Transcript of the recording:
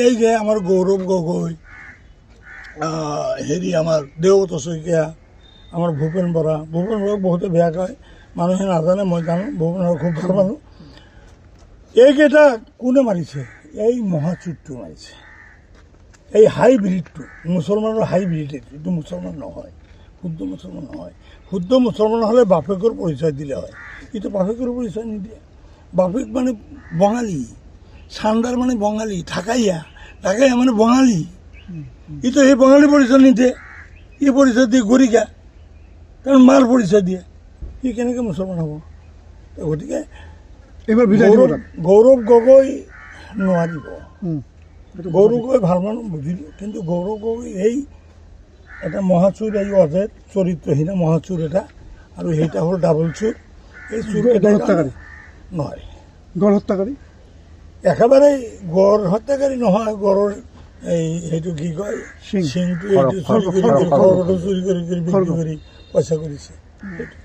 এই যে আমাৰ গৌৰব গগৈ, হেৰি আমাৰ দেৱত শইকীয়া, আমাৰ ভূপেন বৰা বহুতে বেয়া কয়, মানুহে নাজানে, মই জানো ভূপেন বৰা খুব ভাল মানুহ। এইকেইটা কোনে মাৰিছে? এই মহাচুৰটো মাৰিছে, এই হাইব্ৰিডটো, মুছলমানৰ হাইব্ৰিড। এইটো মুছলমান নহয়, শুদ্ধ মুছলমান নহয়। শুদ্ধ মুছলমান হ'লে বাপেকৰ পৰিচয় দিলে হয়, কিন্তু বাপেকৰ পৰিচয় নিদিয়ে। বাপেক মানে বঙালী, চান্দাৰ মানে বঙালী, ঢাকাইয়া মানে বঙালী। ইটো সেই বঙালী পৰিচয় নিদিয়ে, ই পৰিচয় দিয়ে গৰিকা, কাৰণ মাৰ পৰিচয় দিয়ে, সি কেনেকৈ মুছলমান হ'ব? গতিকে এইবাৰ গৌৰৱ গগৈ নোৱাৰিব। গৌৰৱ গগৈ ভাল মানুহ বুজিলোঁ, কিন্তু গৌৰৱ গগৈ এই এটা মহাচুৰ, এই অজেদ চৰিত্ৰহীন মহাচুৰ এটা, আৰু সেইটা হ'ল ডাবল চুৰ। এই চুৰ নোৱাৰে। গড় হত্যাকাৰী একেবাৰে গড় হত্যাকাৰী নহয়, গড়ৰ এই সেইটো কি কয় চিংটো চুৰি কৰি বিক্ৰী কৰি পইচা কৰিছে সেইটো।